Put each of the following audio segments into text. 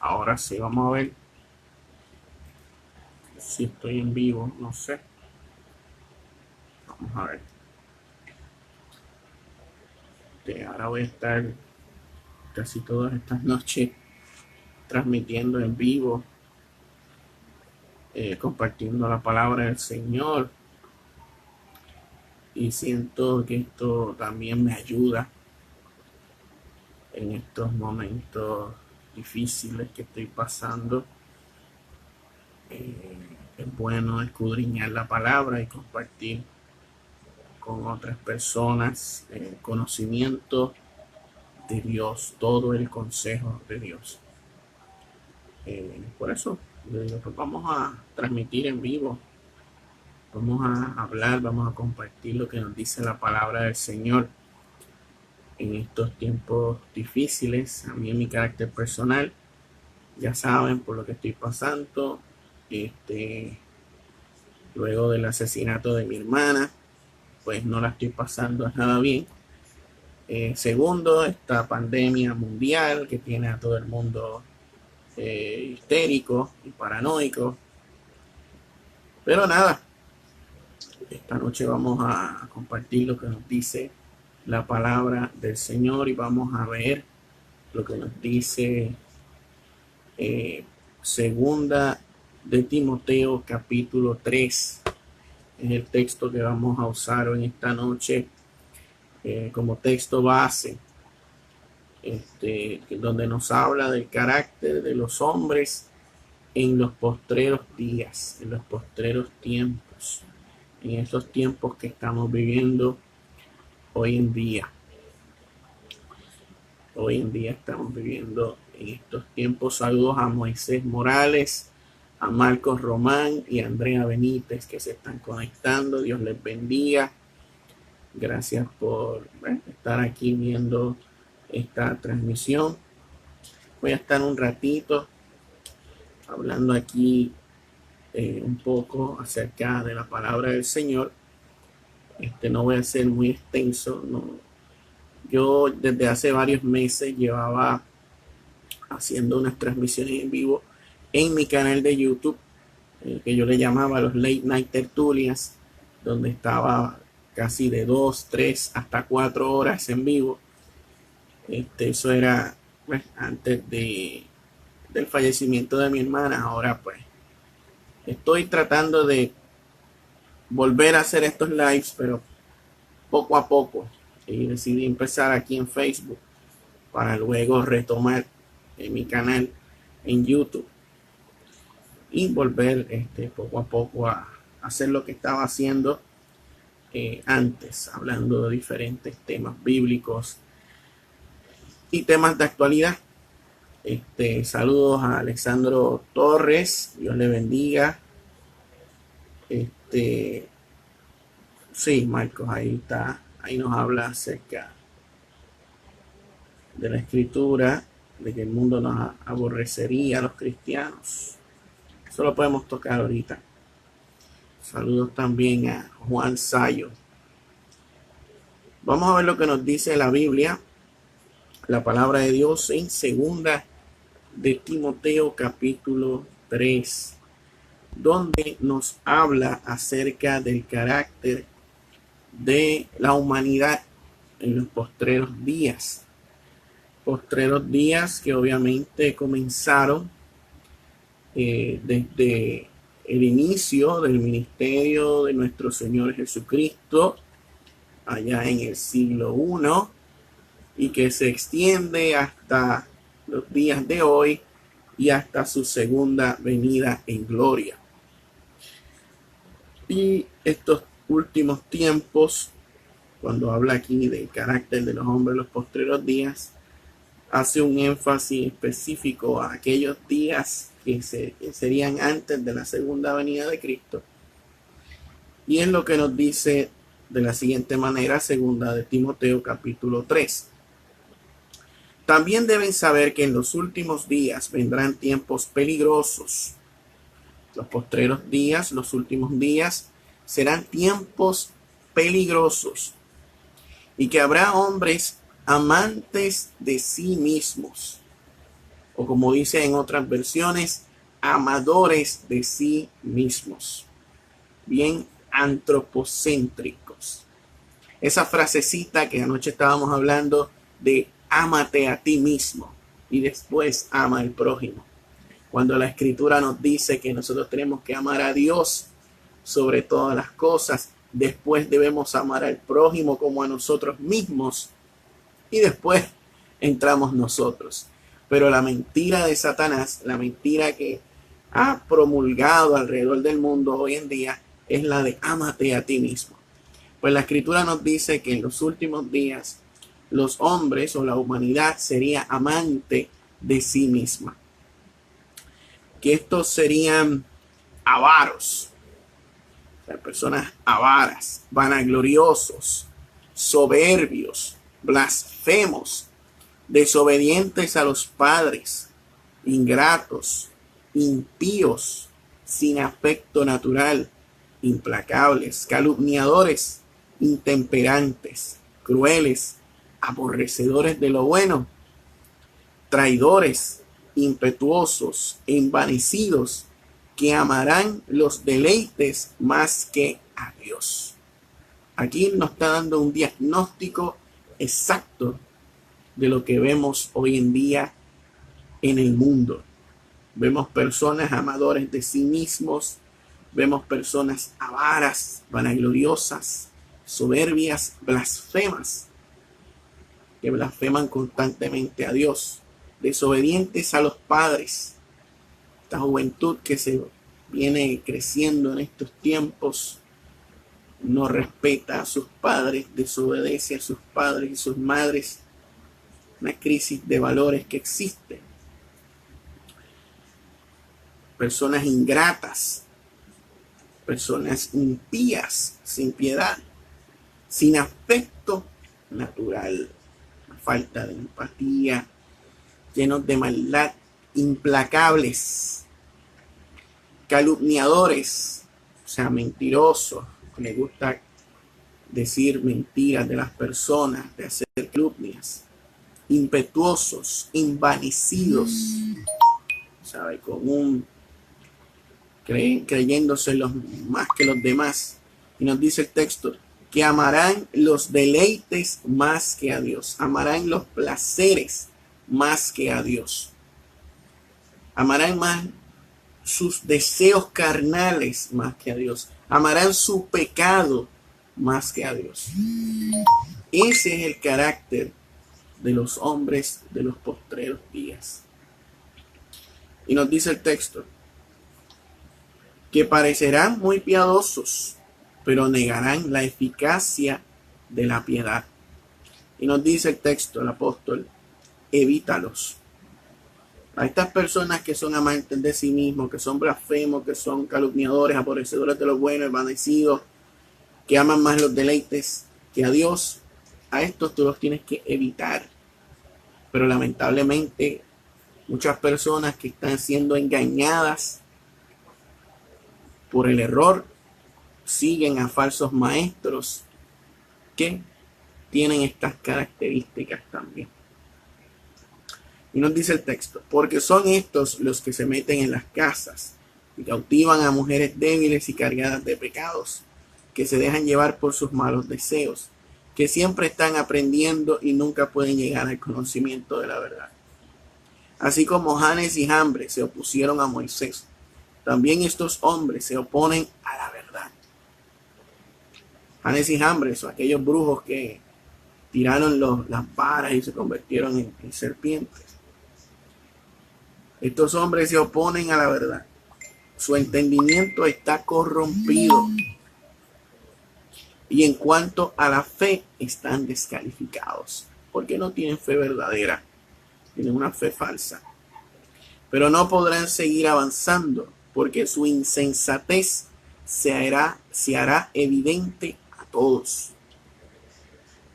Ahora sí, vamos a ver si estoy en vivo, no sé. Vamos a ver. Ahora voy a estar casi todas estas noches transmitiendo en vivo, compartiendo la palabra del Señor. Y siento que esto también me ayuda en estos momentos difíciles que estoy pasando. Es bueno escudriñar la palabra y compartir con otras personas el conocimiento de Dios, todo el consejo de Dios. Por eso pues vamos a transmitir en vivo, vamos a hablar, vamos a compartir lo que nos dice la palabra del Señor en estos tiempos difíciles. A mí, en mi carácter personal, ya saben por lo que estoy pasando. Luego del asesinato de mi hermana, pues no la estoy pasando nada bien. Segundo, esta pandemia mundial que tiene a todo el mundo histérico y paranoico. Pero nada, esta noche vamos a compartir lo que nos dice la palabra del Señor y vamos a ver lo que nos dice segunda de Timoteo capítulo 3. Es el texto que vamos a usar en esta noche como texto base, donde nos habla del carácter de los hombres en los postreros días, en los postreros tiempos, en estos tiempos que estamos viviendo hoy en día. Hoy en día estamos viviendo en estos tiempos. Saludos a Moisés Morales, a Marcos Román y a Andrea Benítez que se están conectando. Dios les bendiga. Gracias por estar aquí viendo esta transmisión. Voy a estar un ratito hablando aquí un poco acerca de la palabra del Señor. No voy a ser muy extenso. No. Yo desde hace varios meses llevaba haciendo unas transmisiones en vivo en mi canal de YouTube, que yo le llamaba los Late Night Tertulias, donde estaba casi de 2, 3 hasta 4 horas en vivo. Eso era antes del fallecimiento de mi hermana. Ahora pues estoy tratando de volver a hacer estos lives, pero poco a poco. Y decidí empezar aquí en Facebook para luego retomar en mi canal en YouTube y volver poco a poco a hacer lo que estaba haciendo antes, hablando de diferentes temas bíblicos y temas de actualidad. Saludos a Alexandro Torres, Dios le bendiga. Sí, Marcos, ahí está, ahí nos habla acerca de la escritura, de que el mundo nos aborrecería a los cristianos. Eso lo podemos tocar ahorita. Saludos también a Juan Sayo. Vamos a ver lo que nos dice la Biblia, la palabra de Dios en segunda de Timoteo capítulo 3, donde nos habla acerca del carácter de la humanidad en los postreros días. Postreros días que obviamente comenzaron desde el inicio del ministerio de nuestro Señor Jesucristo, allá en el siglo I, y que se extiende hasta los días de hoy y hasta su segunda venida en gloria. Y estos últimos tiempos, cuando habla aquí del carácter de los hombres en los postreros días, hace un énfasis específico a aquellos días que serían antes de la segunda venida de Cristo. Y es lo que nos dice de la siguiente manera, segunda de Timoteo capítulo 3. También deben saber que en los últimos días vendrán tiempos peligrosos. Los postreros días, los últimos días, serán tiempos peligrosos. Y que habrá hombres amantes de sí mismos, o como dice en otras versiones, amadores de sí mismos, bien antropocéntricos. Esa frasecita que anoche estábamos hablando de ámate a ti mismo y después ama al prójimo. Cuando la escritura nos dice que nosotros tenemos que amar a Dios sobre todas las cosas, después debemos amar al prójimo como a nosotros mismos y después entramos nosotros. Pero la mentira de Satanás, la mentira que ha promulgado alrededor del mundo hoy en día, es la de ámate a ti mismo. Pues la escritura nos dice que en los últimos días los hombres o la humanidad sería amante de sí misma. Que estos serían avaros, o sea, personas avaras, vanagloriosos, soberbios, blasfemos, desobedientes a los padres, ingratos, impíos, sin afecto natural, implacables, calumniadores, intemperantes, crueles, aborrecedores de lo bueno, traidores, impetuosos, envanecidos, que amarán los deleites más que a Dios. Aquí nos está dando un diagnóstico exacto de lo que vemos hoy en día en el mundo. Vemos personas amadores de sí mismos, vemos personas avaras, vanagloriosas, soberbias, blasfemas, que blasfeman constantemente a Dios, desobedientes a los padres. Esta juventud que se viene creciendo en estos tiempos no respeta a sus padres, desobedece a sus padres y sus madres. Una crisis de valores que existe. Personas ingratas, personas impías, sin piedad, sin afecto natural, falta de empatía, llenos de maldad, implacables, calumniadores, o sea, mentirosos, les gusta decir mentiras de las personas, de hacer calumnias, impetuosos, envanecidos, ¿sabe? Creyéndose los más que los demás. Y nos dice el texto que amarán los deleites más que a Dios, amarán los placeres más que a Dios, amarán más sus deseos carnales más que a Dios, amarán su pecado más que a Dios. Ese es el carácter de los hombres de los postreros días. Y nos dice el texto que parecerán muy piadosos, pero negarán la eficacia de la piedad. Y nos dice el texto, el apóstol, evítalos. A estas personas que son amantes de sí mismos, que son blasfemos, que son calumniadores, aborrecedores de lo bueno, envanecidos, que aman más los deleites que a Dios, a estos tú los tienes que evitar. Pero lamentablemente muchas personas que están siendo engañadas por el error siguen a falsos maestros que tienen estas características también. Y nos dice el texto, porque son estos los que se meten en las casas y cautivan a mujeres débiles y cargadas de pecados, que se dejan llevar por sus malos deseos, que siempre están aprendiendo y nunca pueden llegar al conocimiento de la verdad. Así como Janes y Jambres se opusieron a Moisés, también estos hombres se oponen a la verdad. Janes y Jambres son aquellos brujos que tiraron las varas y se convirtieron en serpientes. Estos hombres se oponen a la verdad. Su entendimiento está corrompido. Y en cuanto a la fe, están descalificados. Porque no tienen fe verdadera. Tienen una fe falsa. Pero no podrán seguir avanzando, porque su insensatez se hará evidente a todos.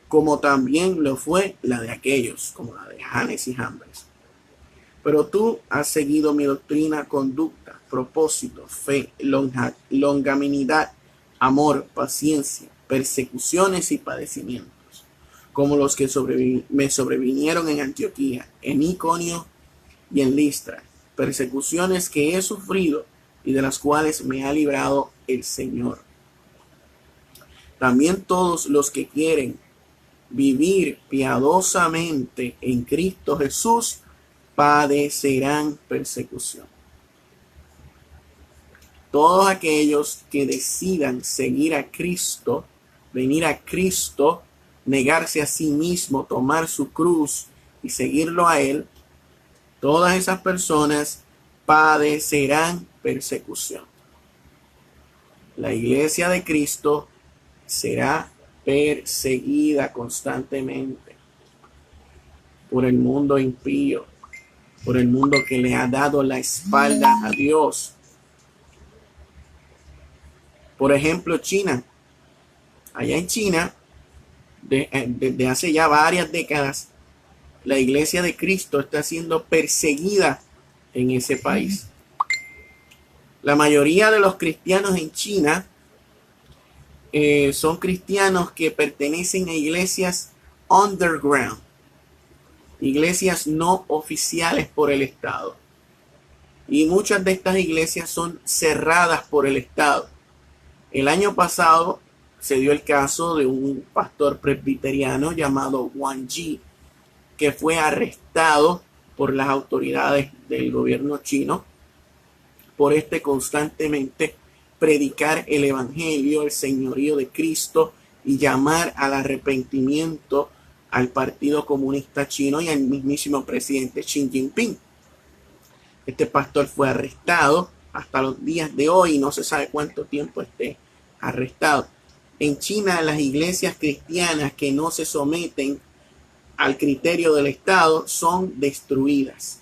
Como también lo fue la de aquellos, como la de Janes y Jambres. Pero tú has seguido mi doctrina, conducta, propósito, fe, longanimidad, amor, paciencia, persecuciones y padecimientos, como los que me sobrevinieron en Antioquía, en Iconio y en Listra, persecuciones que he sufrido y de las cuales me ha librado el Señor. También todos los que quieren vivir piadosamente en Cristo Jesús padecerán persecución. Todos aquellos que decidan seguir a Cristo, venir a Cristo, negarse a sí mismo, tomar su cruz y seguirlo a Él, todas esas personas padecerán persecución. La iglesia de Cristo será perseguida constantemente por el mundo impío, por el mundo que le ha dado la espalda a Dios. Por ejemplo, China. Allá en China, desde hace ya varias décadas, la iglesia de Cristo está siendo perseguida en ese país. La mayoría de los cristianos en China son cristianos que pertenecen a iglesias underground, iglesias no oficiales por el Estado. Y muchas de estas iglesias son cerradas por el Estado. El año pasado se dio el caso de un pastor presbiteriano llamado Wang Yi, que fue arrestado por las autoridades del gobierno chino por constantemente predicar el evangelio, el señorío de Cristo y llamar al arrepentimiento al Partido Comunista Chino y al mismísimo presidente Xi Jinping. Este pastor fue arrestado hasta los días de hoy, no se sabe cuánto tiempo esté arrestado. En China, las iglesias cristianas que no se someten al criterio del Estado son destruidas.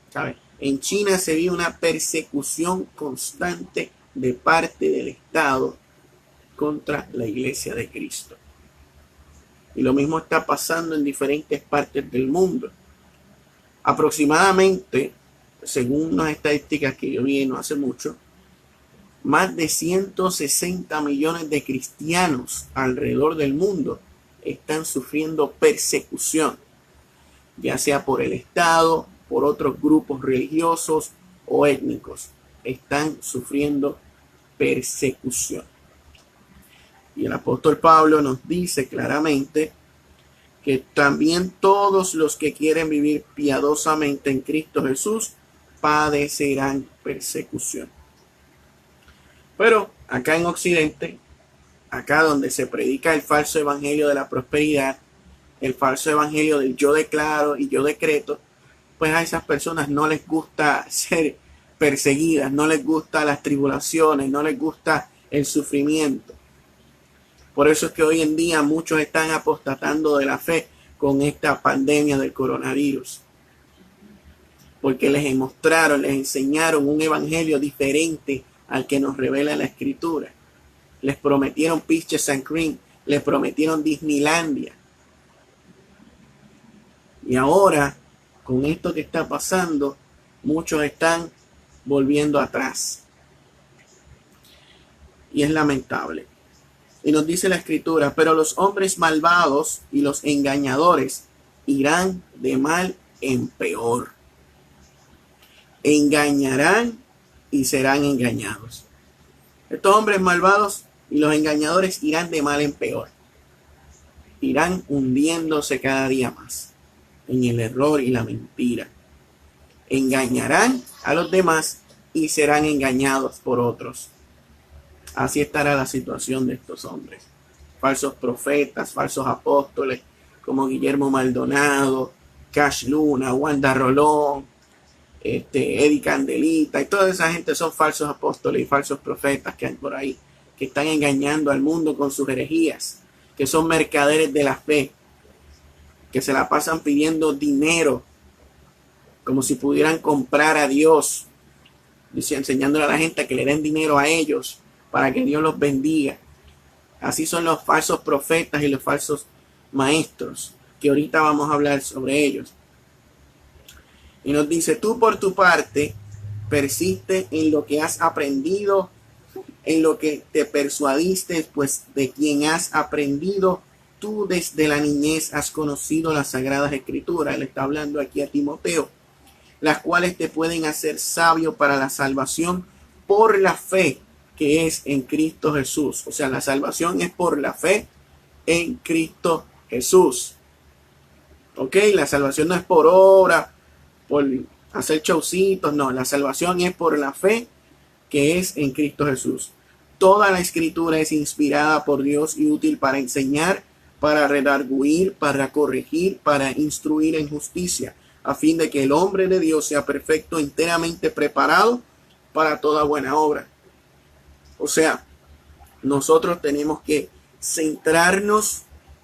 ¿Sabe? En China se vive una persecución constante de parte del Estado contra la iglesia de Cristo. Y lo mismo está pasando en diferentes partes del mundo. Aproximadamente, según unas estadísticas que yo vi no hace mucho, más de 160 millones de cristianos alrededor del mundo están sufriendo persecución, ya sea por el Estado, por otros grupos religiosos o étnicos. Están sufriendo persecución. Y el apóstol Pablo nos dice claramente que también todos los que quieren vivir piadosamente en Cristo Jesús padecerán persecución. Pero acá en Occidente, acá donde se predica el falso evangelio de la prosperidad, el falso evangelio del yo declaro y yo decreto, pues a esas personas no les gusta ser perseguidas, no les gustan las tribulaciones, no les gusta el sufrimiento. Por eso es que hoy en día muchos están apostatando de la fe con esta pandemia del coronavirus. Porque les mostraron, les enseñaron un evangelio diferente al que nos revela la Escritura. Les prometieron Peaches and Cream, les prometieron Disneylandia. Y ahora, con esto que está pasando, muchos están volviendo atrás. Y es lamentable. Y nos dice la Escritura, pero los hombres malvados y los engañadores irán de mal en peor. Engañarán y serán engañados. Estos hombres malvados y los engañadores irán de mal en peor. Irán hundiéndose cada día más en el error y la mentira. Engañarán a los demás y serán engañados por otros. Así estará la situación de estos hombres. Falsos profetas, falsos apóstoles, como Guillermo Maldonado, Cash Luna, Wanda Rolón, Eddie Candelita, y toda esa gente son falsos apóstoles y falsos profetas que hay por ahí, que están engañando al mundo con sus herejías, que son mercaderes de la fe, que se la pasan pidiendo dinero, como si pudieran comprar a Dios, enseñándole a la gente que le den dinero a ellos, para que Dios los bendiga. Así son los falsos profetas y los falsos maestros, que ahorita vamos a hablar sobre ellos. Y nos dice, tú por tu parte, persiste en lo que has aprendido, en lo que te persuadiste, pues de quien has aprendido tú desde la niñez has conocido las sagradas escrituras. Él está hablando aquí a Timoteo, las cuales te pueden hacer sabio para la salvación por la fe que es en Cristo Jesús. O sea, la salvación es por la fe en Cristo Jesús. Ok, la salvación no es por obra, por hacer showcitos, no, la salvación es por la fe que es en Cristo Jesús. Toda la escritura es inspirada por Dios y útil para enseñar, para redarguir, para corregir, para instruir en justicia, a fin de que el hombre de Dios sea perfecto, enteramente preparado para toda buena obra. O sea, nosotros tenemos que centrarnos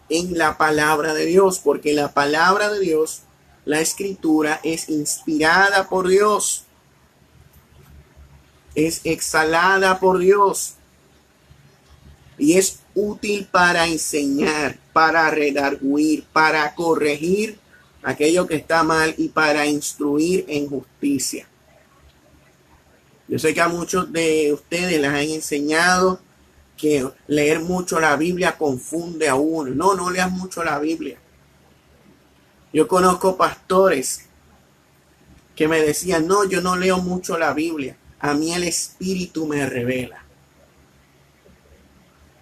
en la palabra de Dios, porque la palabra de Dios, la escritura, es inspirada por Dios, es exhalada por Dios y es útil para enseñar, para redarguir, para corregir aquello que está mal y para instruir en justicia. Yo sé que a muchos de ustedes les han enseñado que leer mucho la Biblia confunde a uno. No, no leas mucho la Biblia. Yo conozco pastores que me decían, no, yo no leo mucho la Biblia. A mí el Espíritu me revela.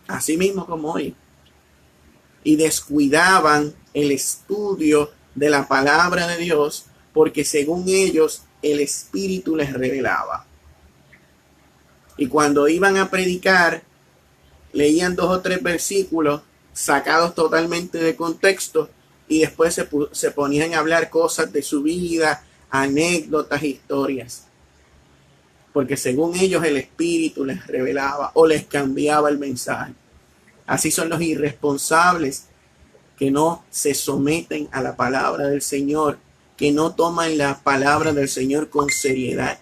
Así mismo como hoy. Y descuidaban el estudio de la palabra de Dios porque según ellos el Espíritu les revelaba. Y cuando iban a predicar, leían 2 o 3 versículos sacados totalmente de contexto y después se ponían a hablar cosas de su vida, anécdotas, historias. Porque según ellos el Espíritu les revelaba o les cambiaba el mensaje. Así son los irresponsables que no se someten a la palabra del Señor, que no toman la palabra del Señor con seriedad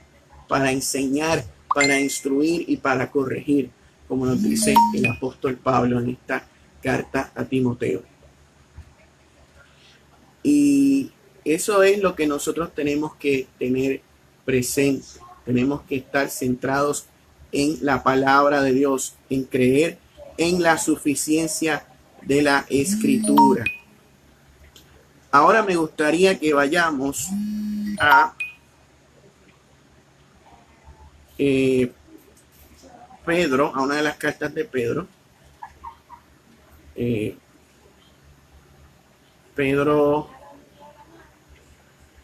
para enseñar, para instruir y para corregir, como nos dice el apóstol Pablo en esta carta a Timoteo. Y eso es lo que nosotros tenemos que tener presente. Tenemos que estar centrados en la palabra de Dios, en creer en la suficiencia de la Escritura. Ahora me gustaría que vayamos a Pedro, a una de las cartas de Pedro.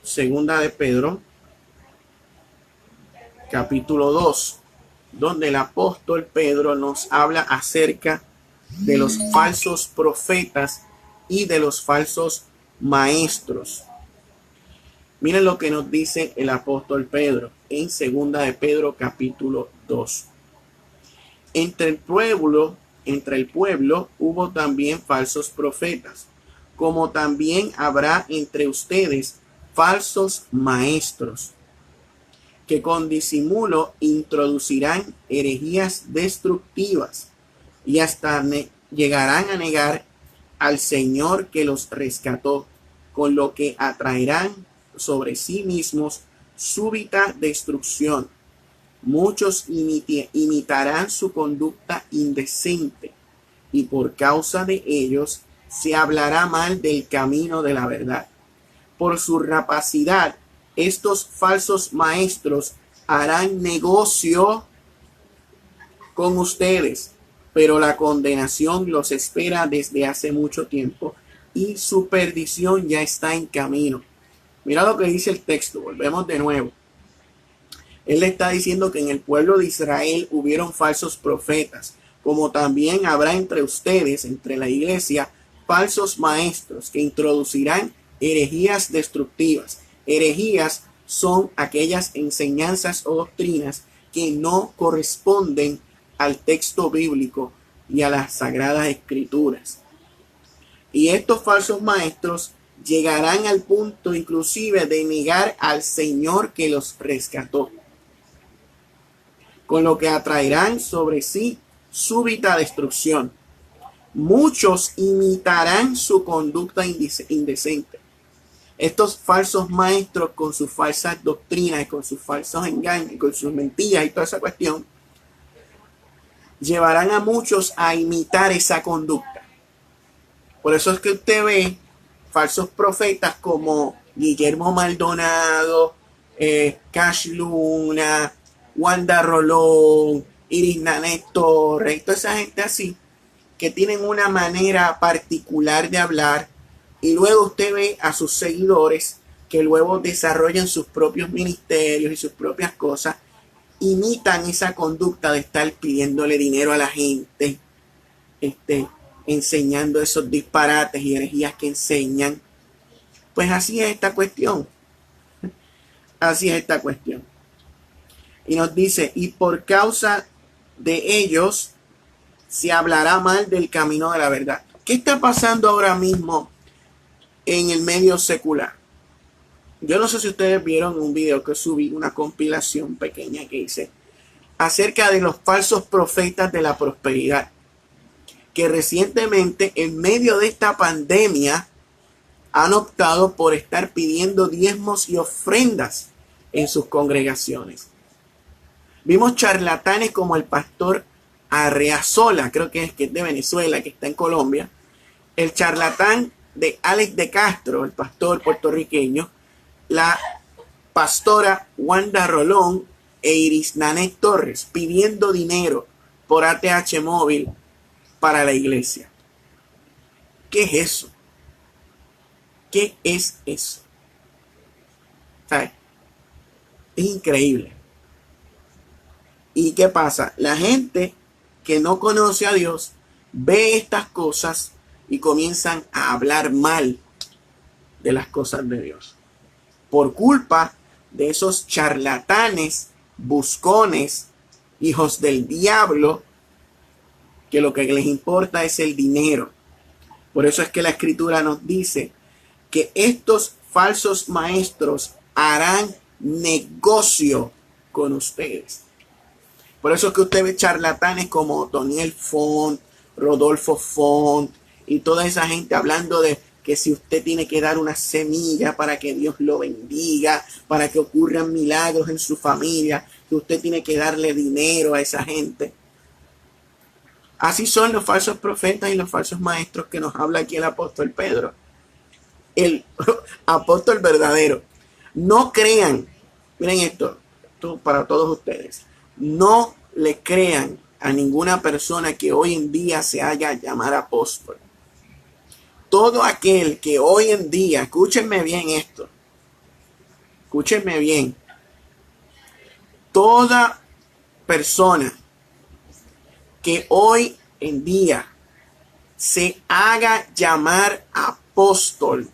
Segunda de Pedro, capítulo 2, donde el apóstol Pedro nos habla acerca de los falsos profetas y de los falsos maestros. Miren lo que nos dice el apóstol Pedro en segunda de Pedro capítulo 2. Entre el pueblo hubo también falsos profetas, como también habrá entre ustedes falsos maestros, que con disimulo introducirán herejías destructivas y hasta llegarán a negar al Señor que los rescató, con lo que atraerán sobre sí mismos súbita destrucción. Muchos imitarán su conducta indecente, y por causa de ellos se hablará mal del camino de la verdad. Por su rapacidad, estos falsos maestros harán negocio con ustedes, pero la condenación los espera desde hace mucho tiempo y su perdición ya está en camino. Mira lo que dice el texto, volvemos de nuevo. Él le está diciendo que en el pueblo de Israel hubieron falsos profetas, como también habrá entre ustedes, entre la iglesia, falsos maestros que introducirán herejías destructivas. Herejías son aquellas enseñanzas o doctrinas que no corresponden al texto bíblico y a las sagradas escrituras. Y estos falsos maestros llegarán al punto inclusive de negar al Señor que los rescató, con lo que atraerán sobre sí súbita destrucción. Muchos imitarán su conducta indecente. Estos falsos maestros con sus falsas doctrinas, con sus falsos engaños, con sus mentiras y toda esa cuestión, llevarán a muchos a imitar esa conducta. Por eso es que usted ve falsos profetas como Guillermo Maldonado, Cash Luna, Wanda Rolón, Iris Nanet Torres, toda esa gente así, que tienen una manera particular de hablar, y luego usted ve a sus seguidores que luego desarrollan sus propios ministerios y sus propias cosas, imitan esa conducta de estar pidiéndole dinero a la gente, enseñando esos disparates y herejías que enseñan. Pues así es esta cuestión. Así es esta cuestión. Y nos dice, y por causa de ellos se hablará mal del camino de la verdad. ¿Qué está pasando ahora mismo en el medio secular? Yo no sé si ustedes vieron un video que subí, una compilación pequeña que hice, acerca de los falsos profetas de la prosperidad, que recientemente en medio de esta pandemia han optado por estar pidiendo diezmos y ofrendas en sus congregaciones. Vimos charlatanes como el pastor Arreazola, creo que es de Venezuela, que está en Colombia, el charlatán de Alex de Castro, el pastor puertorriqueño, la pastora Wanda Rolón e Iris Nanet Torres pidiendo dinero por ATH móvil para la iglesia. ¿Qué es eso? ¿Qué es eso? ¿Sabes? Es increíble. ¿Y qué pasa? La gente que no conoce a Dios ve estas cosas y comienzan a hablar mal de las cosas de Dios. Por culpa de esos charlatanes, buscones, hijos del diablo, que lo que les importa es el dinero. Por eso es que la Escritura nos dice que estos falsos maestros harán negocio con ustedes. Por eso es que usted ve charlatanes como Toniel Font, Rodolfo Font y toda esa gente hablando de que si usted tiene que dar una semilla para que Dios lo bendiga, para que ocurran milagros en su familia, que usted tiene que darle dinero a esa gente. Así son los falsos profetas y los falsos maestros que nos habla aquí el apóstol Pedro. El apóstol verdadero. No crean, miren esto para todos ustedes, no le crean a ninguna persona que hoy en día se haga llamar apóstol. Todo aquel que hoy en día, escúchenme bien esto, escúchenme bien, toda persona que hoy en día se haga llamar apóstol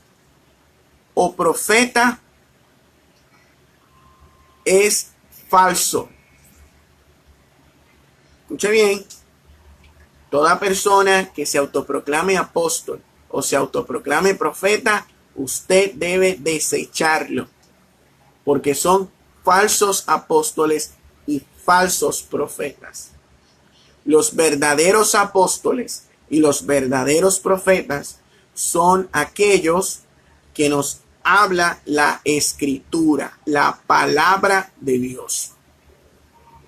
o profeta es falso. Escuche bien, toda persona que se autoproclame apóstol o se autoproclame profeta, usted debe desecharlo, porque son falsos apóstoles y falsos profetas. Los verdaderos apóstoles y los verdaderos profetas son aquellos que nos habla la Escritura, la palabra de Dios.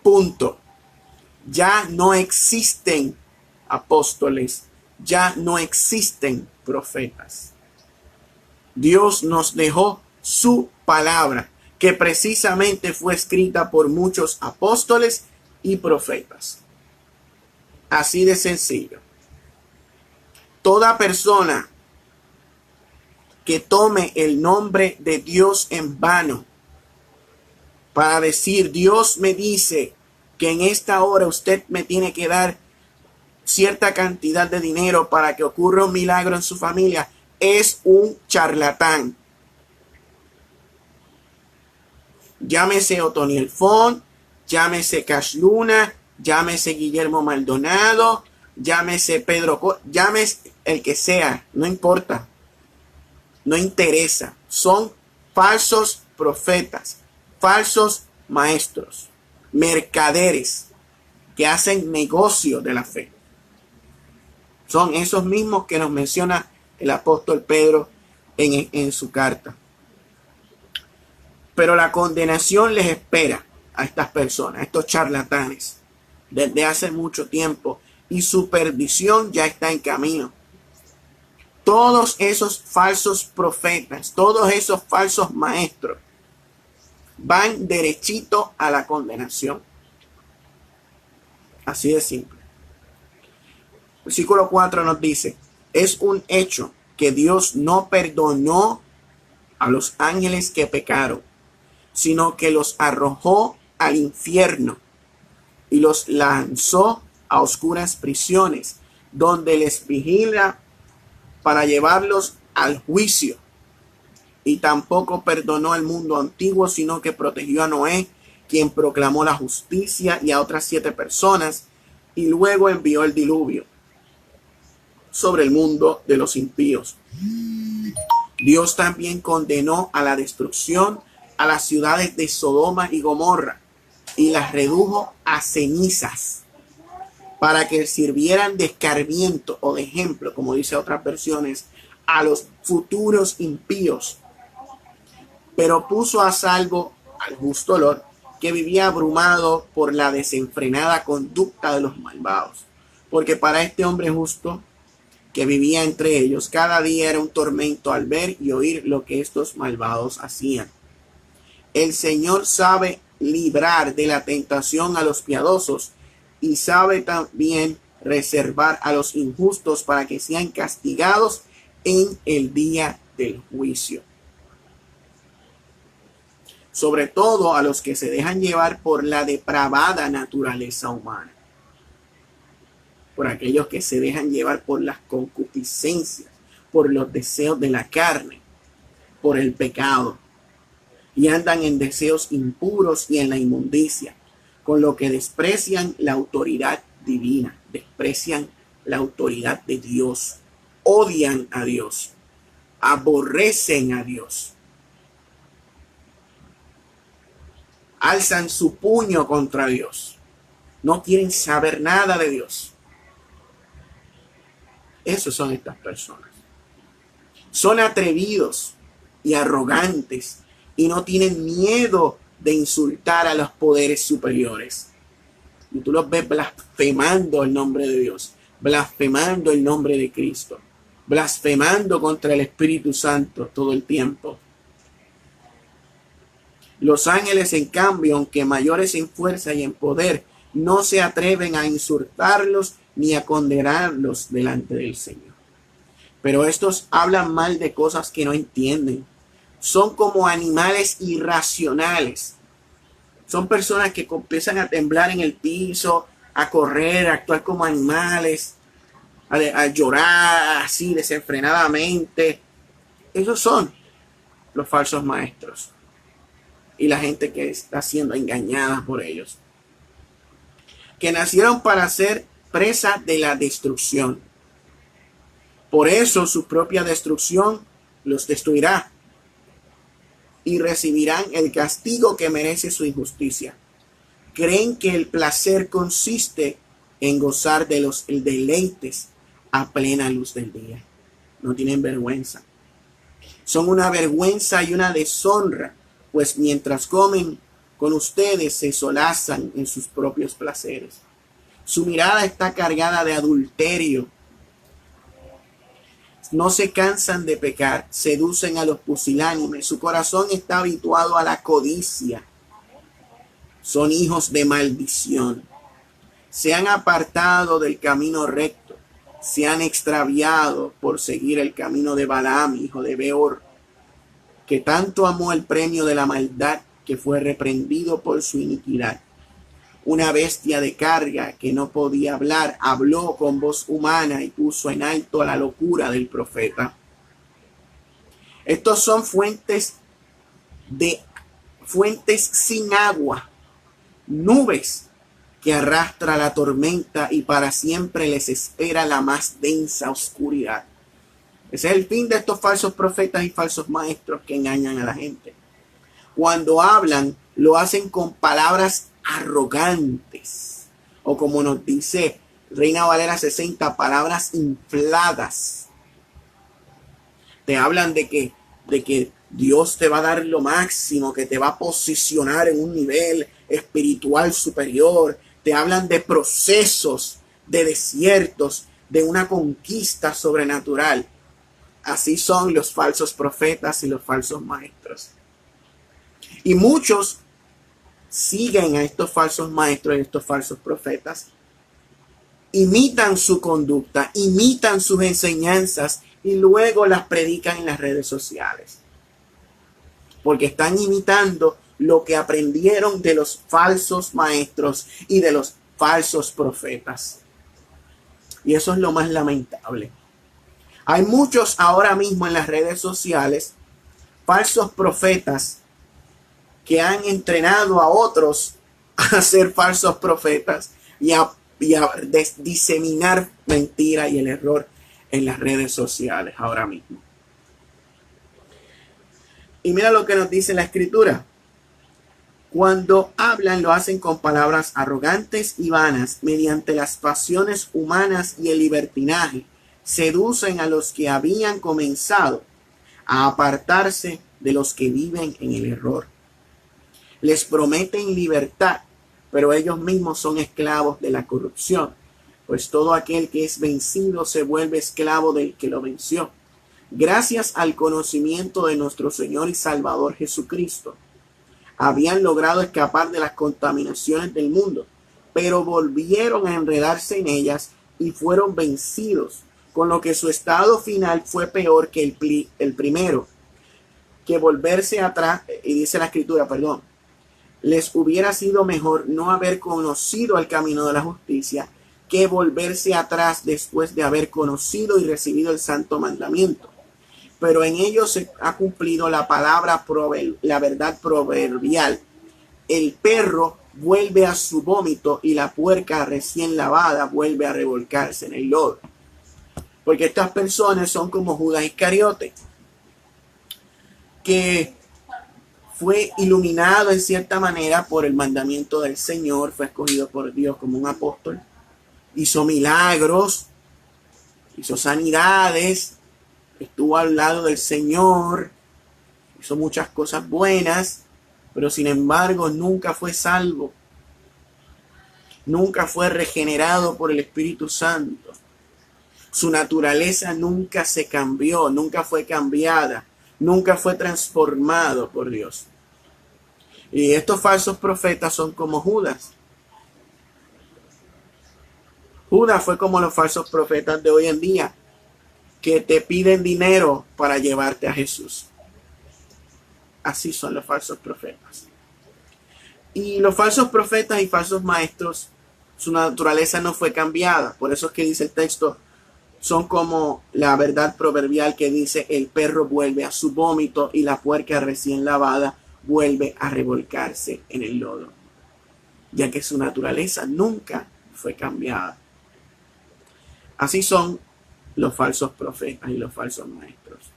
Punto. Ya no existen apóstoles, ya no existen profetas. Dios nos dejó su palabra, que precisamente fue escrita por muchos apóstoles y profetas. Así de sencillo. Toda persona que tome el nombre de Dios en vano para decir, Dios me dice que en esta hora usted me tiene que dar cierta cantidad de dinero para que ocurra un milagro en su familia, es un charlatán. Llámese Otoniel Font, llámese Cash Luna, llámese Guillermo Maldonado, llámese Pedro, llámese el que sea, no importa, no interesa. Son falsos profetas, falsos maestros, mercaderes que hacen negocio de la fe. Son esos mismos que nos menciona el apóstol Pedro en su carta. Pero la condenación les espera a estas personas, a estos charlatanes, desde hace mucho tiempo, y su perdición ya está en camino. todos esos falsos profetas, todos esos falsos maestros van derechito a la condenación. Así de simple. Versículo 4 nos dice, es un hecho que Dios no perdonó a los ángeles que pecaron, sino que los arrojó al infierno y los lanzó a oscuras prisiones, donde les vigila para llevarlos al juicio. Y tampoco perdonó al mundo antiguo, sino que protegió a Noé, quien proclamó la justicia, y a otras 7 personas, y luego envió el diluvio sobre el mundo de los impíos. Dios también condenó a la destrucción a las ciudades de Sodoma y Gomorra y las redujo a cenizas para que sirvieran de escarmiento o de ejemplo, como dice otras versiones, a los futuros impíos. Pero puso a salvo al justo Lot, que vivía abrumado por la desenfrenada conducta de los malvados. Porque para este hombre justo que vivía entre ellos, cada día era un tormento al ver y oír lo que estos malvados hacían. El Señor sabe librar de la tentación a los piadosos y sabe también reservar a los injustos para que sean castigados en el día del juicio. Sobre todo a los que se dejan llevar por la depravada naturaleza humana. Por aquellos que se dejan llevar por las concupiscencias, por los deseos de la carne, por el pecado. Y andan en deseos impuros y en la inmundicia, con lo que desprecian la autoridad divina, desprecian la autoridad de Dios, odian a Dios, aborrecen a Dios, alzan su puño contra Dios, no quieren saber nada de Dios. Esos son estas personas. Son atrevidos y arrogantes y no tienen miedo de insultar a los poderes superiores. Y tú los ves blasfemando el nombre de Dios, blasfemando el nombre de Cristo, blasfemando contra el Espíritu Santo todo el tiempo. Los ángeles, en cambio, aunque mayores en fuerza y en poder, no se atreven a insultarlos ni a condenarlos delante del Señor. Pero estos hablan mal de cosas que no entienden. Son como animales irracionales. Son personas que empiezan a temblar en el piso, a correr, a actuar como animales, a llorar así desenfrenadamente. Esos son los falsos maestros y la gente que está siendo engañada por ellos, que nacieron para ser presa de la destrucción. Por eso su propia destrucción los destruirá y recibirán el castigo que merece su injusticia. Creen que el placer consiste en gozar de los deleites a plena luz del día. No tienen vergüenza. Son una vergüenza y una deshonra, pues mientras comen con ustedes se solazan en sus propios placeres. Su mirada está cargada de adulterio. No se cansan de pecar, seducen a los pusilánimes. Su corazón está habituado a la codicia. Son hijos de maldición. Se han apartado del camino recto. Se han extraviado por seguir el camino de Balaam, hijo de Beor, que tanto amó el premio de la maldad que fue reprendido por su iniquidad. Una bestia de carga que no podía hablar, habló con voz humana y puso en alto la locura del profeta. Estos son fuentes sin agua, nubes que arrastra la tormenta y para siempre les espera la más densa oscuridad. Ese es el fin de estos falsos profetas y falsos maestros que engañan a la gente. Cuando hablan, lo hacen con palabras arrogantes, o como nos dice Reina Valera 60, palabras infladas. Te hablan de que Dios te va a dar lo máximo, que te va a posicionar en un nivel espiritual superior. Te hablan de procesos, de desiertos, de una conquista sobrenatural. Así son los falsos profetas y los falsos maestros. Y muchos siguen a estos falsos maestros y estos falsos profetas, imitan su conducta, imitan sus enseñanzas y luego las predican en las redes sociales. Porque están imitando lo que aprendieron de los falsos maestros y de los falsos profetas. Y eso es lo más lamentable. Hay muchos ahora mismo en las redes sociales, falsos profetas, que han entrenado a otros a ser falsos profetas y a diseminar mentira y el error en las redes sociales ahora mismo. Y mira lo que nos dice la Escritura. Cuando hablan, lo hacen con palabras arrogantes y vanas, mediante las pasiones humanas y el libertinaje. Seducen a los que habían comenzado a apartarse de los que viven en el error. Les prometen libertad, pero ellos mismos son esclavos de la corrupción, pues todo aquel que es vencido se vuelve esclavo del que lo venció. Gracias al conocimiento de nuestro Señor y Salvador Jesucristo, habían logrado escapar de las contaminaciones del mundo, pero volvieron a enredarse en ellas y fueron vencidos, con lo que su estado final fue peor que el primero, que volverse atrás, y dice la Escritura, perdón, les hubiera sido mejor no haber conocido el camino de la justicia que volverse atrás después de haber conocido y recibido el santo mandamiento. Pero en ellos se ha cumplido la palabra, la verdad proverbial. El perro vuelve a su vómito y la puerca recién lavada vuelve a revolcarse en el lodo. Porque estas personas son como Judas Iscariote, que fue iluminado en cierta manera por el mandamiento del Señor, fue escogido por Dios como un apóstol, hizo milagros, hizo sanidades, estuvo al lado del Señor, hizo muchas cosas buenas, pero sin embargo nunca fue salvo, nunca fue regenerado por el Espíritu Santo. Su naturaleza nunca se cambió, nunca fue cambiada, nunca fue transformado por Dios. Y estos falsos profetas son como Judas. Judas fue como los falsos profetas de hoy en día, que te piden dinero para llevarte a Jesús. Así son los falsos profetas. Y los falsos profetas y falsos maestros, su naturaleza no fue cambiada. Por eso es que dice el texto, son como la verdad proverbial que dice, el perro vuelve a su vómito y la puerca recién lavada vuelve a revolcarse en el lodo, ya que su naturaleza nunca fue cambiada. Así son los falsos profetas y los falsos maestros.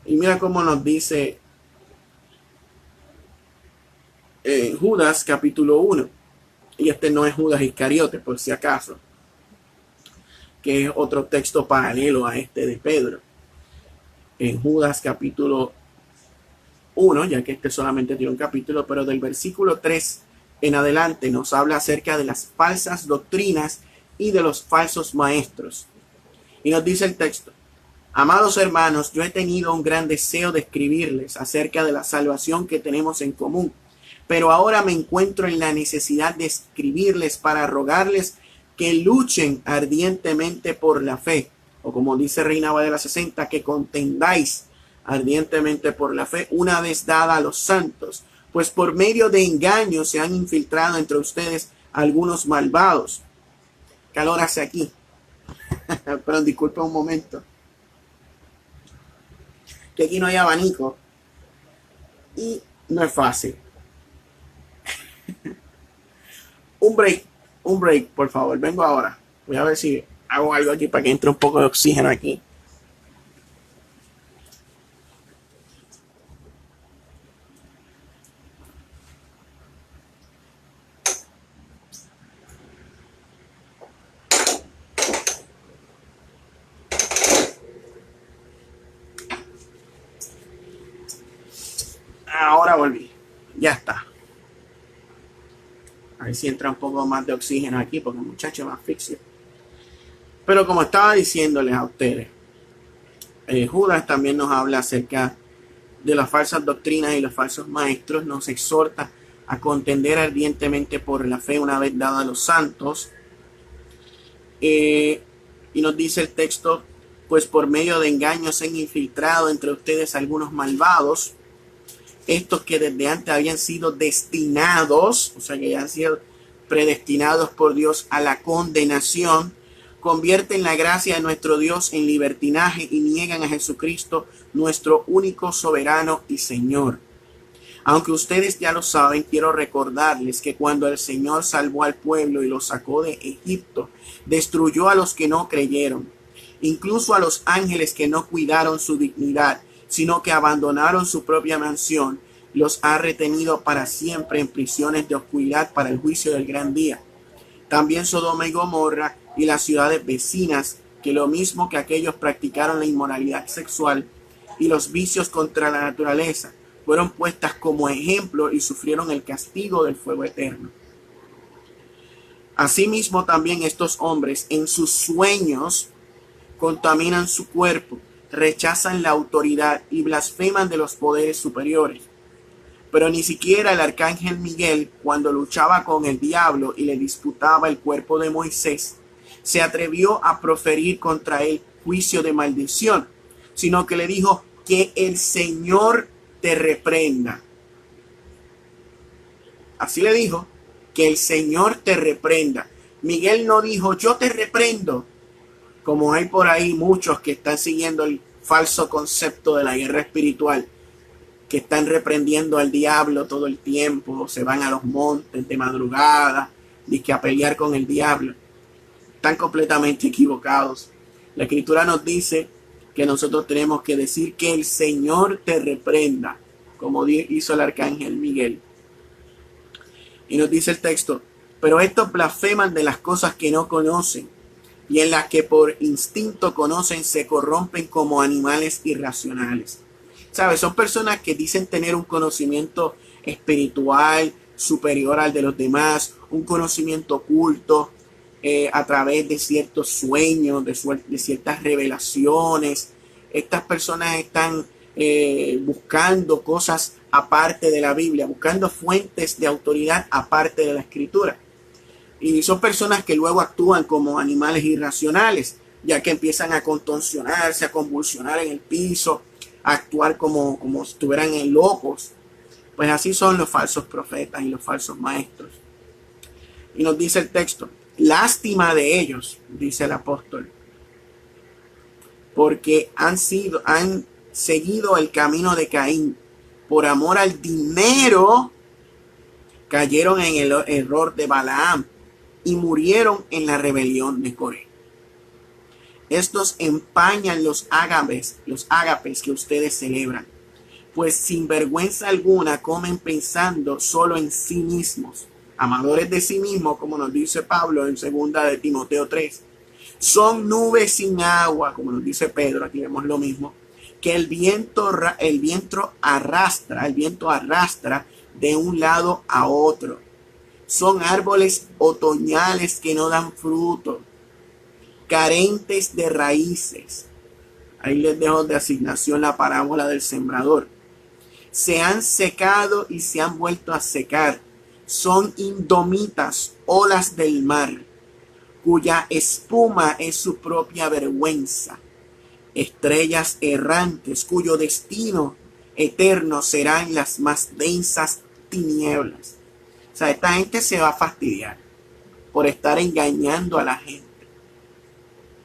Y mira cómo nos dice Judas capítulo 1. Y este no es Judas Iscariote, por si acaso, que es otro texto paralelo a este de Pedro. En Judas capítulo 1, ya que este solamente tiene un capítulo, pero del versículo 3 en adelante nos habla acerca de las falsas doctrinas y de los falsos maestros. Y nos dice el texto, amados hermanos, yo he tenido un gran deseo de escribirles acerca de la salvación que tenemos en común, pero ahora me encuentro en la necesidad de escribirles para rogarles que luchen ardientemente por la fe, o como dice Reina Valera 60, que contendáis ardientemente por la fe una vez dada a los santos, pues por medio de engaños se han infiltrado entre ustedes algunos malvados. Calor hace aquí. Pero disculpa un momento, que aquí no hay abanico y no es fácil. Un break, por favor, vengo ahora. Voy a ver si hago algo aquí para que entre un poco de oxígeno aquí. Ahora volví. Ya está. A ver si entra un poco más de oxígeno aquí, porque el muchacho me asfixia. Pero como estaba diciéndoles a ustedes, Judas también nos habla acerca de las falsas doctrinas y los falsos maestros, nos exhorta a contender ardientemente por la fe una vez dada a los santos. Y nos dice el texto, pues por medio de engaños se han infiltrado entre ustedes algunos malvados, estos que desde antes habían sido destinados, o sea que ya han sido predestinados por Dios a la condenación, convierten la gracia de nuestro Dios en libertinaje y niegan a Jesucristo, nuestro único soberano y Señor. Aunque ustedes ya lo saben, quiero recordarles que cuando el Señor salvó al pueblo y lo sacó de Egipto, destruyó a los que no creyeron, incluso a los ángeles que no cuidaron su dignidad, sino que abandonaron su propia mansión, los ha retenido para siempre en prisiones de oscuridad para el juicio del gran día. También Sodoma y Gomorra y las ciudades vecinas, que lo mismo que aquellos practicaron la inmoralidad sexual y los vicios contra la naturaleza, fueron puestas como ejemplo y sufrieron el castigo del fuego eterno. Asimismo también estos hombres en sus sueños contaminan su cuerpo, rechazan la autoridad y blasfeman de los poderes superiores. Pero ni siquiera el arcángel Miguel, cuando luchaba con el diablo y le disputaba el cuerpo de Moisés, se atrevió a proferir contra él juicio de maldición, sino que le dijo que el Señor te reprenda. Así le dijo, que el Señor te reprenda. Miguel no dijo, yo te reprendo, como hay por ahí muchos que están siguiendo el falso concepto de la guerra espiritual, que están reprendiendo al diablo todo el tiempo, se van a los montes de madrugada, y que a pelear con el diablo. Están completamente equivocados. La Escritura nos dice que nosotros tenemos que decir que el Señor te reprenda, como hizo el arcángel Miguel. Y nos dice el texto, pero estos blasfeman de las cosas que no conocen, y en las que por instinto conocen se corrompen como animales irracionales. ¿Sabes? Son personas que dicen tener un conocimiento espiritual superior al de los demás, un conocimiento oculto a través de ciertos sueños, de ciertas revelaciones. Estas personas están buscando cosas aparte de la Biblia, buscando fuentes de autoridad aparte de la Escritura. Y son personas que luego actúan como animales irracionales, ya que empiezan a contorsionarse, a convulsionar en el piso, a actuar como si estuvieran locos. Pues así son los falsos profetas y los falsos maestros. Y nos dice el texto, lástima de ellos, dice el apóstol, porque han seguido el camino de Caín. Por amor al dinero, cayeron en el error de Balaam y murieron en la rebelión de Coré. Estos empañan los ágapes que ustedes celebran, pues sin vergüenza alguna comen pensando solo en sí mismos, amadores de sí mismos, como nos dice Pablo en 2 de Timoteo 3. Son nubes sin agua, como nos dice Pedro, aquí vemos lo mismo, que el viento arrastra de un lado a otro. Son árboles otoñales que no dan fruto, carentes de raíces. Ahí les dejo de asignación la parábola del sembrador. Se han secado y se han vuelto a secar. Son indomitas olas del mar, cuya espuma es su propia vergüenza. Estrellas errantes, cuyo destino eterno serán las más densas tinieblas. O sea, esta gente se va a fastidiar por estar engañando a la gente.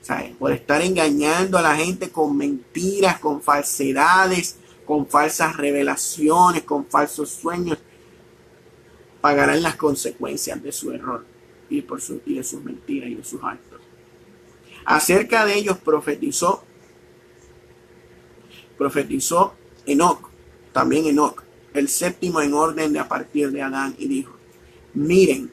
¿Sabe? Por estar engañando a la gente con mentiras, con falsedades, con falsas revelaciones, con falsos sueños. Pagarán las consecuencias de su error y de sus mentiras y de sus actos. Acerca de ellos profetizó Enoc, también Enoc, el séptimo en orden de a partir de Adán, y dijo, miren,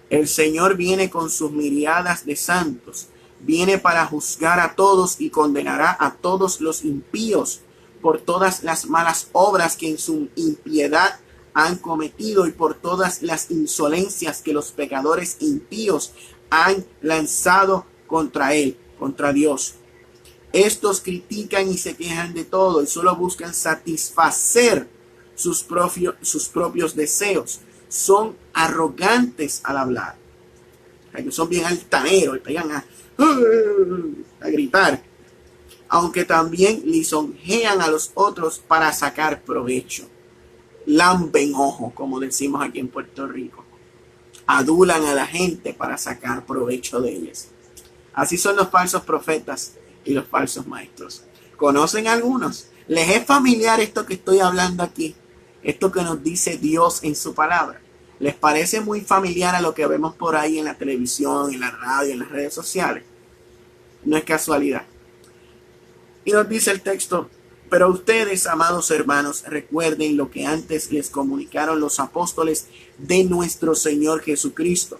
el Señor viene con sus miriadas de santos, viene para juzgar a todos y condenará a todos los impíos por todas las malas obras que en su impiedad han cometido y por todas las insolencias que los pecadores impíos han lanzado contra él, contra Dios. Estos critican y se quejan de todo y solo buscan satisfacer sus propios deseos. Son arrogantes al hablar. Ellos son bien altaneros y pegan a gritar. Aunque también lisonjean a los otros para sacar provecho. Lamben ojo, como decimos aquí en Puerto Rico. Adulan a la gente para sacar provecho de ellos. Así son los falsos profetas y los falsos maestros. ¿Conocen algunos? ¿Les es familiar esto que estoy hablando aquí? Esto que nos dice Dios en su palabra. ¿Les parece muy familiar a lo que vemos por ahí en la televisión, en la radio, en las redes sociales? No es casualidad. Y nos dice el texto: pero ustedes, amados hermanos, recuerden lo que antes les comunicaron los apóstoles de nuestro Señor Jesucristo.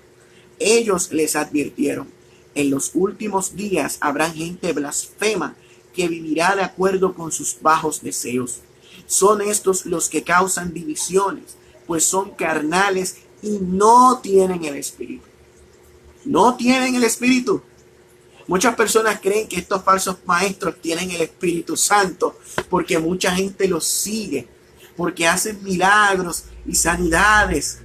Ellos les advirtieron: en los últimos días habrá gente blasfema que vivirá de acuerdo con sus bajos deseos. Son estos los que causan divisiones, pues son carnales y no tienen el Espíritu. No tienen el Espíritu. Muchas personas creen que estos falsos maestros tienen el Espíritu Santo porque mucha gente los sigue, porque hacen milagros y sanidades,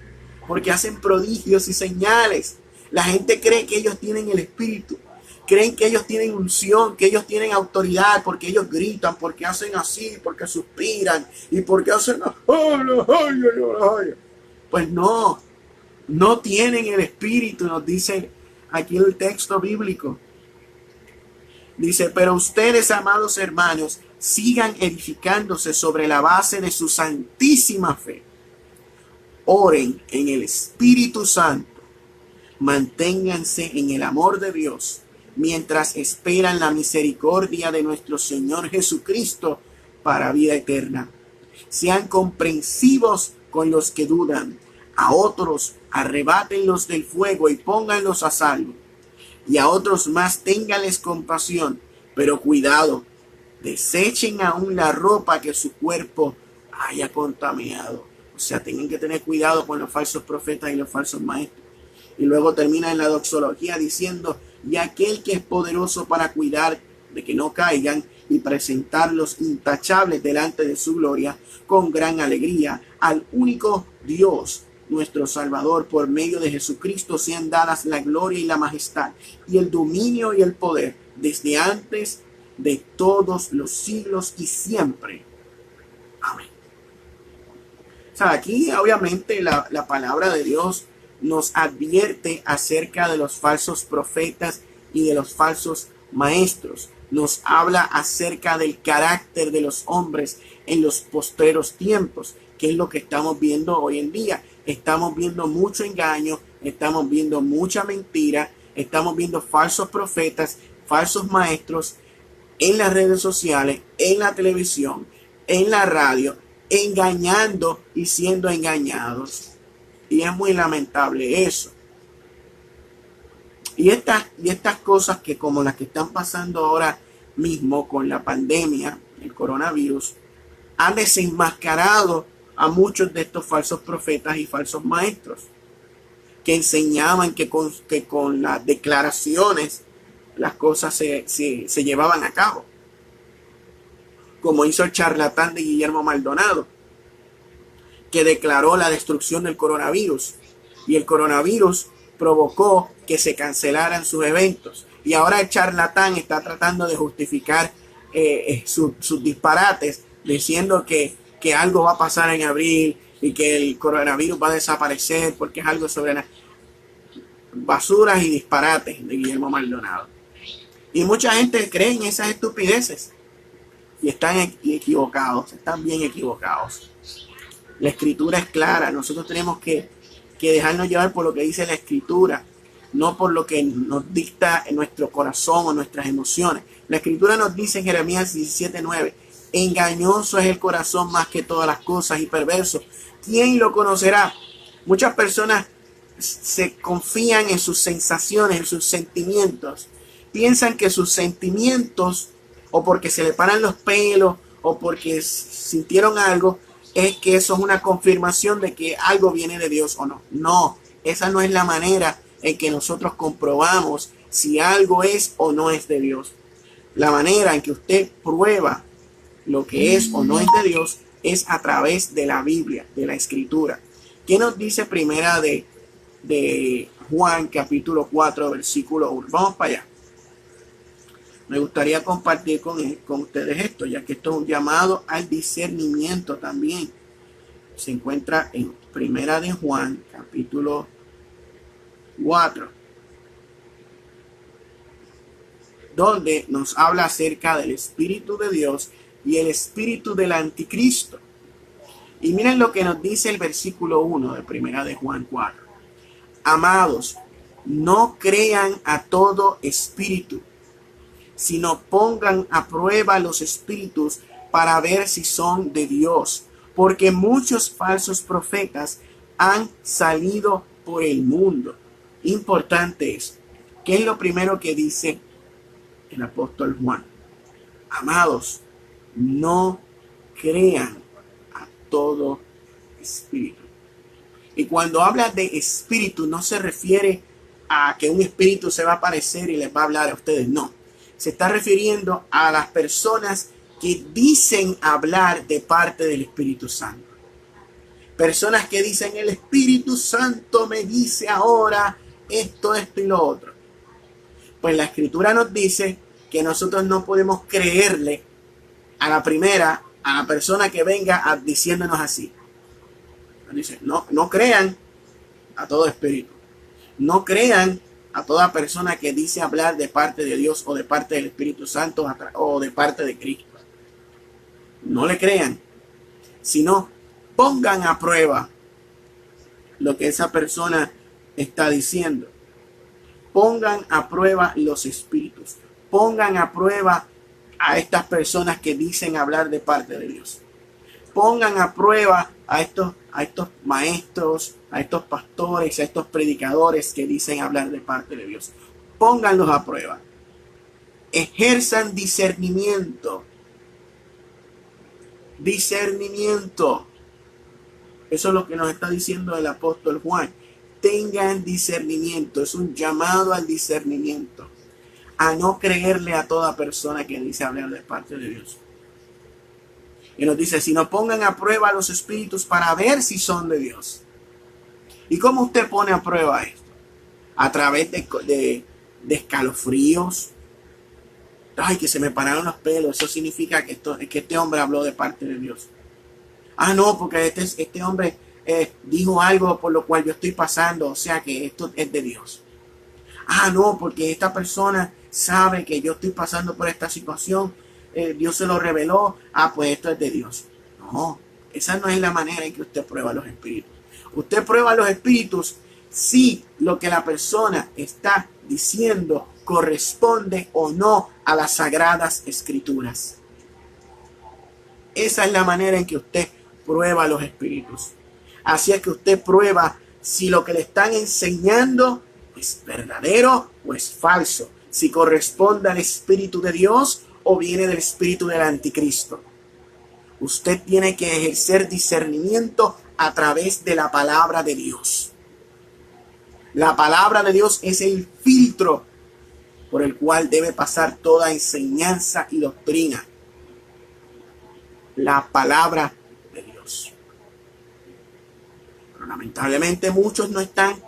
porque hacen prodigios y señales. La gente cree que ellos tienen el Espíritu, creen que ellos tienen unción, que ellos tienen autoridad, porque ellos gritan, porque hacen así, porque suspiran y porque hacen... Pues no, no tienen el Espíritu, nos dice aquí el texto bíblico. Dice: pero ustedes, amados hermanos, sigan edificándose sobre la base de su santísima fe. Oren en el Espíritu Santo. Manténganse en el amor de Dios mientras esperan la misericordia de nuestro Señor Jesucristo para vida eterna. Sean comprensivos con los que dudan. A otros arrebátenlos del fuego y pónganlos a salvo. Y a otros más ténganles compasión, pero cuidado, desechen aún la ropa que su cuerpo haya contaminado. O sea, tienen que tener cuidado con los falsos profetas y los falsos maestros. Y luego termina en la doxología diciendo: y aquel que es poderoso para cuidar de que no caigan y presentarlos intachables delante de su gloria con gran alegría, al único Dios, nuestro Salvador, por medio de Jesucristo, sean dadas la gloria y la majestad y el dominio y el poder desde antes de todos los siglos y siempre. Amén. O sea, aquí obviamente la palabra de Dios nos advierte acerca de los falsos profetas y de los falsos maestros. Nos habla acerca del carácter de los hombres en los postreros tiempos, que es lo que estamos viendo hoy en día. Estamos viendo mucho engaño, estamos viendo mucha mentira, estamos viendo falsos profetas, falsos maestros en las redes sociales, en la televisión, en la radio, engañando y siendo engañados. Y es muy lamentable eso. Y estas cosas que como las que están pasando ahora mismo con la pandemia, el coronavirus, han desenmascarado a muchos de estos falsos profetas y falsos maestros que enseñaban que con las declaraciones las cosas se llevaban a cabo. Como hizo el charlatán de Guillermo Maldonado, que declaró la destrucción del coronavirus. Y el coronavirus provocó que se cancelaran sus eventos. Y ahora el charlatán está tratando de justificar sus disparates, diciendo que algo va a pasar en abril y que el coronavirus va a desaparecer porque es algo sobre basuras y disparates de Guillermo Maldonado. Y mucha gente cree en esas estupideces y están equivocados, están bien equivocados. La escritura es clara, nosotros tenemos que dejarnos llevar por lo que dice la escritura, no por lo que nos dicta en nuestro corazón o nuestras emociones. La escritura nos dice en Jeremías 17:9: engañoso es el corazón más que todas las cosas y perverso, ¿quién lo conocerá? Muchas personas se confían en sus sensaciones, en sus sentimientos. Piensan que sus sentimientos, o porque se le paran los pelos, o porque sintieron algo, es que eso es una confirmación de que algo viene de Dios o no. No, esa no es la manera en que nosotros comprobamos si algo es o no es de Dios. La manera en que usted prueba lo que es o no es de Dios es a través de la Biblia, de la Escritura. ¿Qué nos dice primera de Juan capítulo 4 versículo 1? Vamos para allá. Me gustaría compartir con ustedes esto, ya que esto es un llamado al discernimiento también. Se encuentra en primera de Juan capítulo 4, donde nos habla acerca del Espíritu de Dios y el espíritu del anticristo. Y miren lo que nos dice el versículo 1 de primera de Juan 4. Amados, no crean a todo espíritu, sino pongan a prueba los espíritus para ver si son de Dios, porque muchos falsos profetas han salido por el mundo. Importante es, ¿qué es lo primero que dice el apóstol Juan? Amados, no crean a todo espíritu. Y cuando habla de espíritu, no se refiere a que un espíritu se va a aparecer y les va a hablar a ustedes, no. Se está refiriendo a las personas que dicen hablar de parte del Espíritu Santo. Personas que dicen, el Espíritu Santo me dice ahora esto, esto y lo otro. Pues la Escritura nos dice que nosotros no podemos creerle a la primera, a la persona que venga diciéndonos así. Nos dice, no crean a todo espíritu. No crean a toda persona que dice hablar de parte de Dios o de parte del Espíritu Santo o de parte de Cristo. No le crean, sino pongan a prueba lo que esa persona está diciendo. Pongan a prueba los espíritus. Pongan a prueba a estas personas que dicen hablar de parte de Dios. Pongan a prueba a estos maestros, a estos pastores, a estos predicadores que dicen hablar de parte de Dios. Pónganlos a prueba. Ejerzan discernimiento. Discernimiento. Eso es lo que nos está diciendo el apóstol Juan. Tengan discernimiento. Es un llamado al discernimiento. A no creerle a toda persona que dice hablar de parte de Dios. Y nos dice, si no pongan a prueba los espíritus para ver si son de Dios. ¿Y cómo usted pone a prueba esto? A través de escalofríos. Ay, que se me pararon los pelos. Eso significa que este hombre habló de parte de Dios. Ah, no, porque este hombre dijo algo por lo cual yo estoy pasando. O sea que esto es de Dios. Ah, no, porque esta persona sabe que yo estoy pasando por esta situación. Dios se lo reveló. Ah, pues esto es de Dios. No, esa no es la manera en que usted prueba los espíritus. Usted prueba los espíritus si lo que la persona está diciendo corresponde o no a las sagradas escrituras. Esa es la manera en que usted prueba los espíritus. Así es que usted prueba si lo que le están enseñando es verdadero o es falso. Si corresponde al Espíritu de Dios o viene del espíritu del anticristo. Usted tiene que ejercer discernimiento a través de la palabra de Dios. La palabra de Dios es el filtro por el cual debe pasar toda enseñanza y doctrina. La palabra de Dios. Pero lamentablemente muchos no están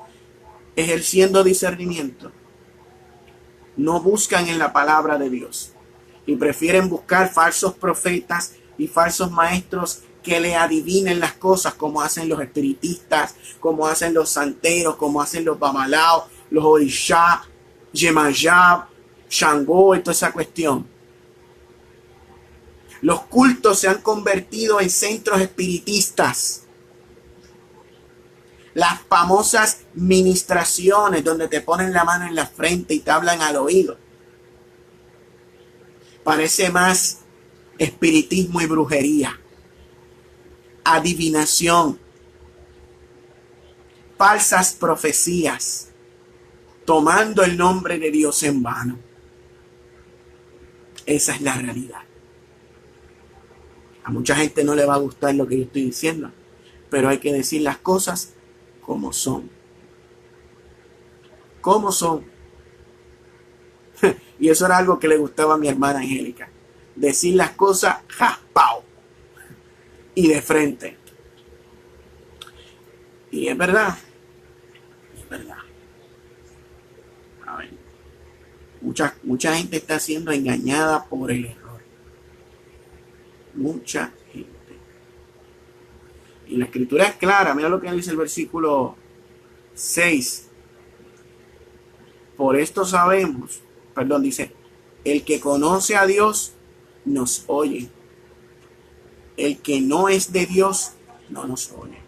ejerciendo discernimiento. No buscan en la palabra de Dios. Y prefieren buscar falsos profetas y falsos maestros que le adivinen las cosas, como hacen los espiritistas, como hacen los santeros, como hacen los babalaos, los orishá, yemayá, Shango y toda esa cuestión. Los cultos se han convertido en centros espiritistas. Las famosas ministraciones donde te ponen la mano en la frente y te hablan al oído. Parece más espiritismo y brujería. Adivinación. Falsas profecías. Tomando el nombre de Dios en vano. Esa es la realidad. A mucha gente no le va a gustar lo que yo estoy diciendo, pero hay que decir las cosas como son. ¿Cómo son? Y eso era algo que le gustaba a mi hermana Angélica. Decir las cosas jaspao y de frente. Y es verdad. Es verdad. A ver. Mucha gente está siendo engañada por el error. Mucha gente. Y la escritura es clara. Mira lo que dice el versículo 6. Por esto sabemos, dice, el que conoce a Dios nos oye. El que no es de Dios no nos oye.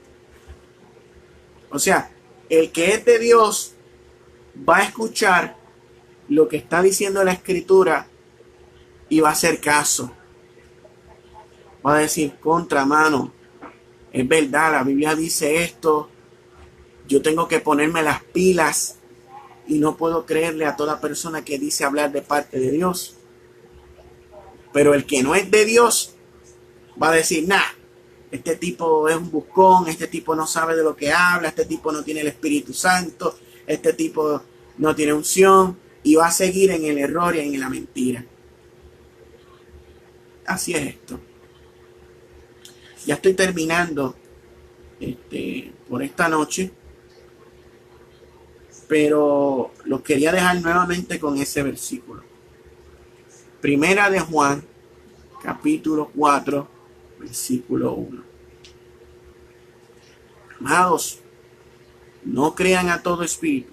O sea, el que es de Dios va a escuchar lo que está diciendo la escritura y va a hacer caso. Va a decir, contramano, es verdad, la Biblia dice esto, yo tengo que ponerme las pilas y no puedo creerle a toda persona que dice hablar de parte de Dios. Pero el que no es de Dios va a decir, nah, este tipo es un buscón, este tipo no sabe de lo que habla, este tipo no tiene el Espíritu Santo, este tipo no tiene unción, y va a seguir en el error y en la mentira. Así es esto. Ya estoy terminando por esta noche, pero lo quería dejar nuevamente con ese versículo. Primera de Juan, capítulo 4, versículo 1. Amados, no crean a todo espíritu,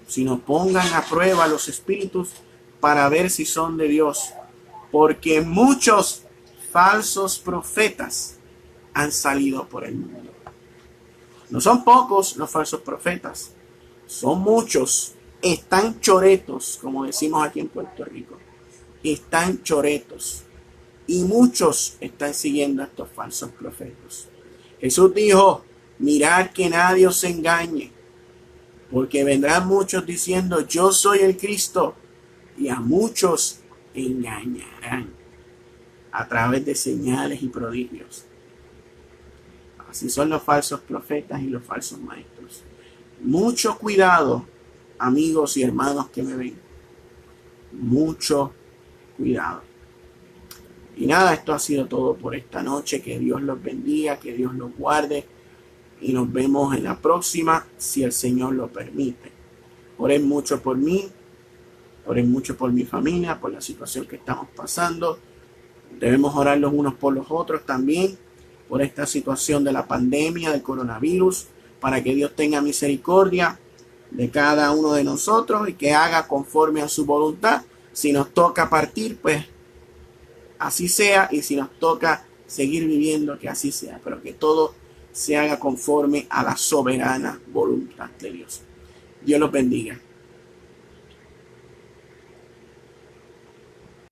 sino pongan a prueba los espíritus para ver si son de Dios, porque muchos falsos profetas han salido por el mundo. No son pocos los falsos profetas, son muchos. Están choretos, como decimos aquí en Puerto Rico. Están choretos. Y muchos están siguiendo a estos falsos profetas. Jesús dijo, mirad que nadie os engañe, porque vendrán muchos diciendo, yo soy el Cristo, y a muchos engañarán a través de señales y prodigios. Así son los falsos profetas y los falsos maestros. Mucho cuidado, amigos y hermanos que me ven. Mucho cuidado. Y nada, esto ha sido todo por esta noche. Que Dios los bendiga, que Dios los guarde. Y nos vemos en la próxima, si el Señor lo permite. Oren mucho por mí. Oren mucho por mi familia, por la situación que estamos pasando. Debemos orar los unos por los otros también, por esta situación de la pandemia, del coronavirus, para que Dios tenga misericordia de cada uno de nosotros y que haga conforme a su voluntad. Si nos toca partir, pues así sea, y si nos toca seguir viviendo, que así sea, pero que todo se haga conforme a la soberana voluntad de Dios. Dios los bendiga.